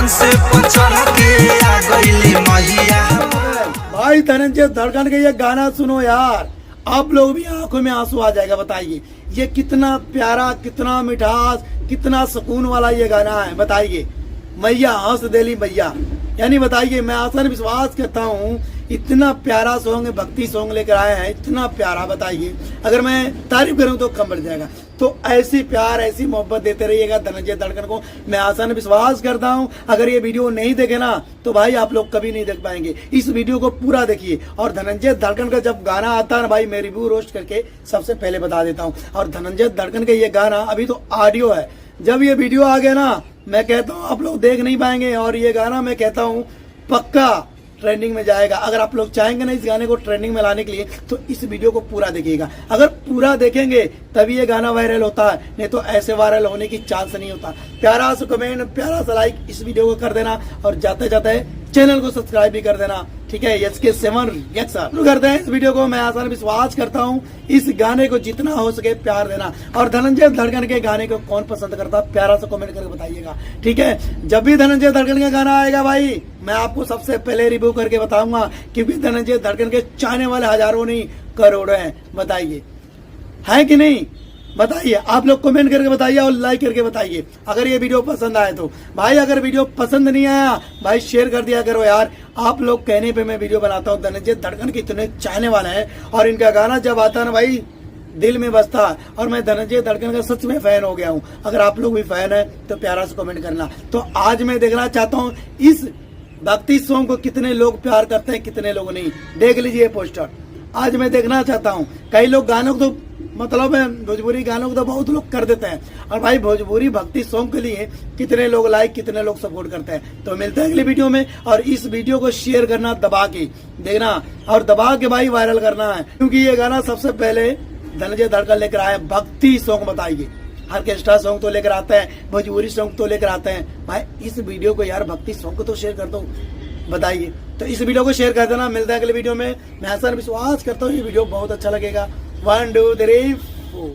हंस पर चढ़ के आ गईली मैया। भाई धनंजय धड़कन का ये गाना सुनो यार, आप लोग भी आंखों में आंसू आ जाएगा। बताइए ये कितना प्यारा, कितना मिठास, कितना सुकून वाला ये गाना है। बताइए मैया हंस देली मैया, यानी बताइए मैं आसान विश्वास करता हूँ इतना प्यारा सॉन्ग, भक्ति सॉन्ग लेकर आए हैं, इतना प्यारा। बताइए अगर मैं तारीफ करूँ तो कम बढ़ जाएगा। तो ऐसी प्यार, ऐसी मोहब्बत देते रहिएगा धनंजय धड़कन को। मैं आसान विश्वास करता हूँ अगर ये वीडियो नहीं देखे ना तो भाई आप लोग कभी नहीं देख पाएंगे। इस वीडियो को पूरा देखिए। और धनंजय धड़कन का जब गाना आता है ना भाई, मैं रिव्यू रोस्ट करके सबसे पहले बता देता हूँ। और धनंजय धड़कन का ये गाना अभी तो ऑडियो है, जब ये वीडियो आ गया ना मैं कहता हूँ आप लोग देख नहीं पाएंगे। और ये गाना मैं कहता हूँ पक्का ट्रेंडिंग में जाएगा। अगर आप लोग चाहेंगे ना इस गाने को ट्रेंडिंग में लाने के लिए तो इस वीडियो को पूरा देखिएगा। अगर पूरा देखेंगे तभी ये गाना वायरल होता है, नहीं तो ऐसे वायरल होने की चांस नहीं होता। प्यारा सा कमेंट, प्यारा सा लाइक इस वीडियो को कर देना और जाते जाते चैनल को सब्सक्राइब भी कर देना। ठीक है, SK7 रिएक्शन शुरू करते हैं इस वीडियो को। मैं आसान विश्वास करता हूँ इस गाने को जितना हो सके प्यार देना। और धनंजय धड़कन के गाने को कौन पसंद करता है प्यारा सा कमेंट करके बताइएगा। ठीक है, जब भी धनंजय धड़कन का गाना आएगा भाई मैं आपको सबसे पहले रिव्यू करके बताऊंगा, क्योंकि धनंजय धड़कन के चाहने वाले हजारों नहीं करोड़ों हैं। बताइए है कि नहीं? बताइए आप लोग कमेंट करके बताइए और लाइक करके बताइए अगर ये वीडियो पसंद आए तो। भाई अगर वीडियो पसंद नहीं आया भाई शेयर कर दिया करो यार। आप लोग कहने पे मैं वीडियो बनाता हूँ। धनंजय धड़कन के इतने चाहने वाले हैं और इनका गाना जब आता है ना भाई दिल में बसता है। और मैं धनंजय धड़कन का सच में फैन हो गया हूँ। अगर आप लोग भी फैन है तो प्यारा सा कमेंट करना। तो आज मैं देखना चाहता हूँ इस भक्ति सॉन्ग को कितने लोग प्यार करते हैं, कितने लोग नहीं। देख लीजिए पोस्टर, आज मैं देखना चाहता हूँ। कई लोग गानों को तो मतलब भोजपुरी गानों को तो बहुत लोग कर देते हैं, और भाई भोजपुरी भक्ति सॉन्ग के लिए कितने लोग लाइक, कितने लोग सपोर्ट करते हैं। तो मिलते हैं अगली वीडियो में। और इस वीडियो को शेयर करना, दबा के देखना और दबा के भाई वायरल करना है, क्योंकि ये गाना सबसे पहले धनंजय धड़कन लेकर आए भक्ति सॉन्ग। बताइए ऑर्केस्ट्रा सॉन्ग तो लेकर आते हैं, भोजपुरी सॉन्ग तो लेकर आते हैं। भाई इस वीडियो को यार भक्ति सॉन्ग को तो शेयर कर दो। बताइए तो इस वीडियो को शेयर कर देना। मिलता है अगले वीडियो में। मैं आसान विश्वास करता हूँ ये वीडियो बहुत अच्छा लगेगा। 1 2 3 4